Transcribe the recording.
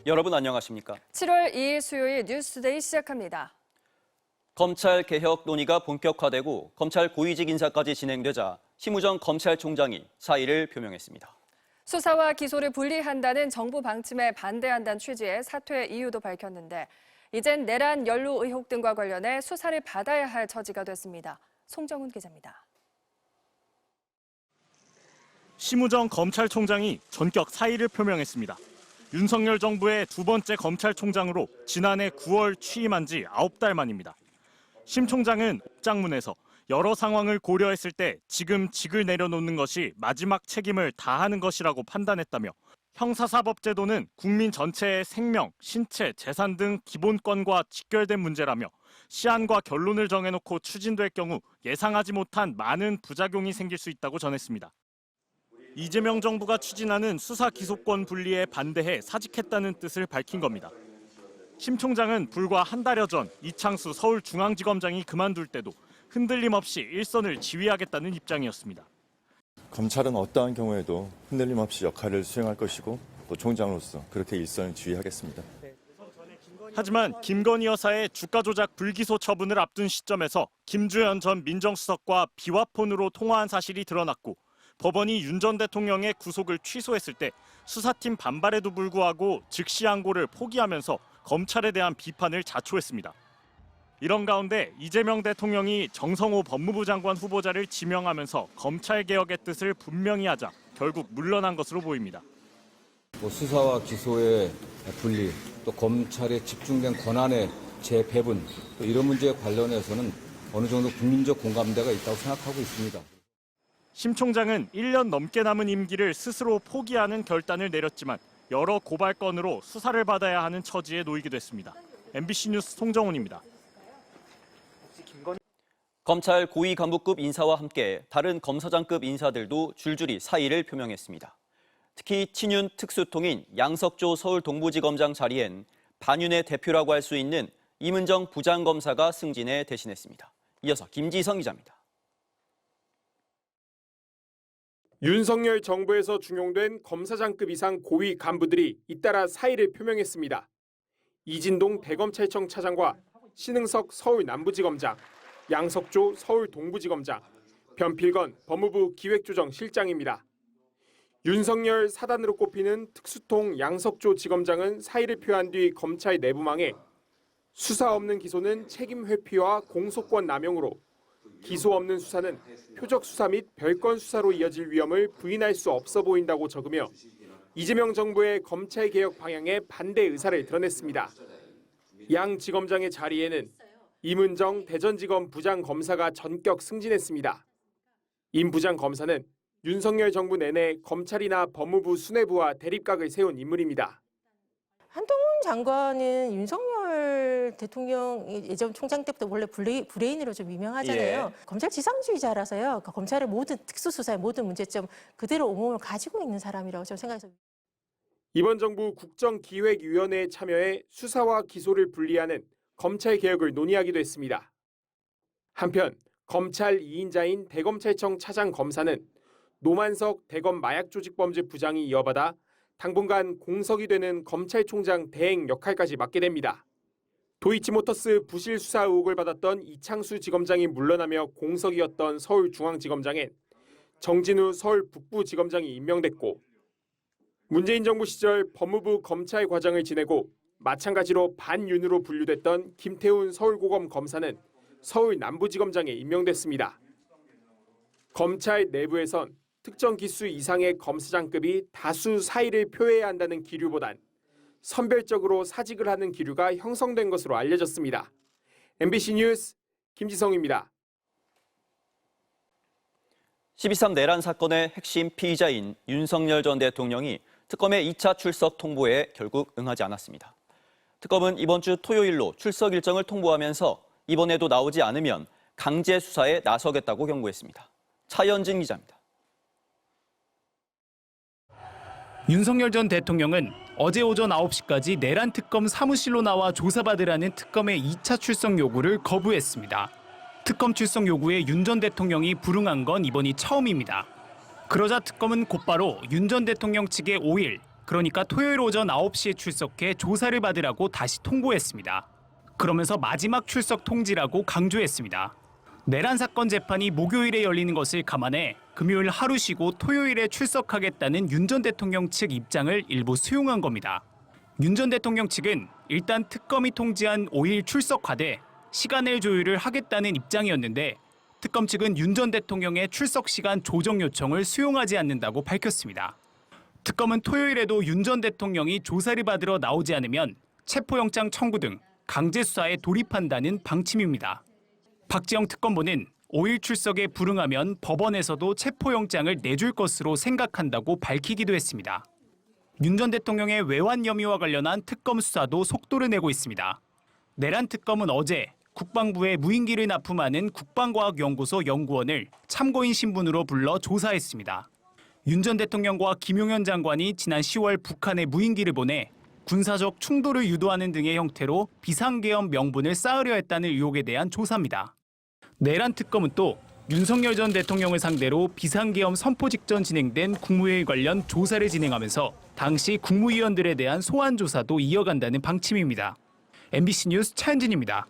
여러분 안녕하십니까? 7월 2일 수요일 뉴스데이 시작합니다. 검찰 개혁 논의가 본격화되고 검찰 고위직 인사까지 진행되자 심우정 검찰총장이 사의를 표명했습니다. 수사와 기소를 분리한다는 정부 방침에 반대한다는 취지의 사퇴 이유도 밝혔는데 이젠 내란 연루 의혹 등과 관련해 수사를 받아야 할 처지가 됐습니다. 송정훈 기자입니다. 심우정 검찰총장이 전격 사의를 표명했습니다. 윤석열 정부의 두 번째 검찰총장으로 지난해 9월 취임한 지 9달 만입니다. 심 총장은 옥장문에서 여러 상황을 고려했을 때 지금 직을 내려놓는 것이 마지막 책임을 다하는 것이라고 판단했다며 형사사법제도는 국민 전체의 생명, 신체, 재산 등 기본권과 직결된 문제라며 시한과 결론을 정해놓고 추진될 경우 예상하지 못한 많은 부작용이 생길 수 있다고 전했습니다. 이재명 정부가 추진하는 수사 기소권 분리에 반대해 사직했다는 뜻을 밝힌 겁니다. 심 총장은 불과 한 달여 전 이창수 서울중앙지검장이 그만둘 때도 흔들림 없이 일선을 지휘하겠다는 입장이었습니다. 검찰은 어떠한 경우에도 흔들림 없이 역할을 수행할 것이고 또 총장으로서 그렇게 일선을 지휘하겠습니다. 하지만 김건희 여사의 주가 조작 불기소 처분을 앞둔 시점에서 김주현 전 민정수석과 비화폰으로 통화한 사실이 드러났고 법원이 윤 전 대통령의 구속을 취소했을 때 수사팀 반발에도 불구하고 즉시 항고를 포기하면서 검찰에 대한 비판을 자초했습니다. 이런 가운데 이재명 대통령이 정성호 법무부 장관 후보자를 지명하면서 검찰개혁의 뜻을 분명히 하자 결국 물러난 것으로 보입니다. 수사와 기소의 분리, 또 검찰의 집중된 권한의 재배분, 또 이런 문제에 관련해서는 어느 정도 국민적 공감대가 있다고 생각하고 있습니다. 심 총장은 1년 넘게 남은 임기를 스스로 포기하는 결단을 내렸지만 여러 고발 건으로 수사를 받아야 하는 처지에 놓이게 됐습니다. MBC 뉴스 송정훈입니다. 검찰 고위 간부급 인사와 함께 다른 검사장급 인사들도 줄줄이 사의를 표명했습니다. 특히 친윤 특수통인 양석조 서울동부지검장 자리엔 반윤의 대표라고 할 수 있는 임은정 부장검사가 승진해 대신했습니다. 이어서 김지성 기자입니다. 윤석열 정부에서 중용된 검사장급 이상 고위 간부들이 잇따라 사의를 표명했습니다. 이진동 대검찰청 차장과 신흥석 서울남부지검장, 양석조 서울동부지검장, 변필건 법무부 기획조정실장입니다. 윤석열 사단으로 꼽히는 특수통 양석조 지검장은 사의를 표한 뒤 검찰 내부망에 수사 없는 기소는 책임 회피와 공소권 남용으로 기소 없는 수사는 표적 수사 및 별건 수사로 이어질 위험을 부인할 수 없어 보인다고 적으며 이재명 정부의 검찰 개혁 방향에 반대 의사를 드러냈습니다. 양 지검장의 자리에는 임은정 대전지검 부장검사가 전격 승진했습니다. 임 부장검사는 윤석열 정부 내내 검찰이나 법무부 수뇌부와 대립각을 세운 인물입니다. 한동훈 장관은 윤석열 대통령 예전 총장 때부터 원래 브레인으로 좀 유명하잖아요. 검찰 지상주의자라서요. 그러니까 검찰의 모든 특수수사의 모든 문제점 그대로 온몸을 가지고 있는 사람이라고 저는 생각해서. 이번 정부 국정기획위원회에 참여해 수사와 기소를 분리하는 검찰개혁을 논의하기도 했습니다. 한편 검찰 2인자인 대검찰청 차장 검사는 노만석 대검 마약조직범죄 부장이 이어받아 당분간 공석이 되는 검찰총장 대행 역할까지 맡게 됩니다. 도이치모터스 부실 수사 의혹을 받았던 이창수 지검장이 물러나며 공석이었던 서울중앙지검장엔 정진우 서울 북부지검장이 임명됐고 문재인 정부 시절 법무부 검찰과장을 지내고 마찬가지로 반윤으로 분류됐던 김태훈 서울고검 검사는 서울 남부지검장에 임명됐습니다. 검찰 내부에선 특정 기수 이상의 검사장급이 다수 사의를 표해야 한다는 기류보단 선별적으로 사직을 하는 기류가 형성된 것으로 알려졌습니다. MBC 뉴스 김지성입니다. 12.3 내란 사건의 핵심 피의자인 윤석열 전 대통령이 특검의 2차 출석 통보에 결국 응하지 않았습니다. 특검은 이번 주 토요일로 출석 일정을 통보하면서 이번에도 나오지 않으면 강제 수사에 나서겠다고 경고했습니다. 차현진 기자입니다. 윤석열 전 대통령은 어제 오전 9시까지 내란 특검 사무실로 나와 조사받으라는 특검의 2차 출석 요구를 거부했습니다. 특검 출석 요구에 윤 전 대통령이 불응한 건 이번이 처음입니다. 그러자 특검은 곧바로 윤 전 대통령 측에 5일 그러니까 토요일 오전 9시에 출석해 조사를 받으라고 다시 통보했습니다. 그러면서 마지막 출석 통지라고 강조했습니다. 내란 사건 재판이 목요일에 열리는 것을 감안해 금요일 하루 쉬고 토요일에 출석하겠다는 윤 전 대통령 측 입장을 일부 수용한 겁니다. 윤 전 대통령 측은 일단 특검이 통지한 5일 출석하되 시간을 조율을 하겠다는 입장이었는데 특검 측은 윤 전 대통령의 출석 시간 조정 요청을 수용하지 않는다고 밝혔습니다. 특검은 토요일에도 윤 전 대통령이 조사를 받으러 나오지 않으면 체포영장 청구 등 강제 수사에 돌입한다는 방침입니다. 박지영 특검보는 5일 출석에 불응하면 법원에서도 체포영장을 내줄 것으로 생각한다고 밝히기도 했습니다. 윤 전 대통령의 외환 혐의와 관련한 특검 수사도 속도를 내고 있습니다. 내란 특검은 어제 국방부에 무인기를 납품하는 국방과학연구소 연구원을 참고인 신분으로 불러 조사했습니다. 윤 전 대통령과 김용현 장관이 지난 10월 북한에 무인기를 보내 군사적 충돌을 유도하는 등의 형태로 비상계엄 명분을 쌓으려 했다는 의혹에 대한 조사입니다. 내란 특검은 또 윤석열 전 대통령을 상대로 비상계엄 선포 직전 진행된 국무회의 관련 조사를 진행하면서 당시 국무위원들에 대한 소환 조사도 이어간다는 방침입니다. MBC 뉴스 차현진입니다.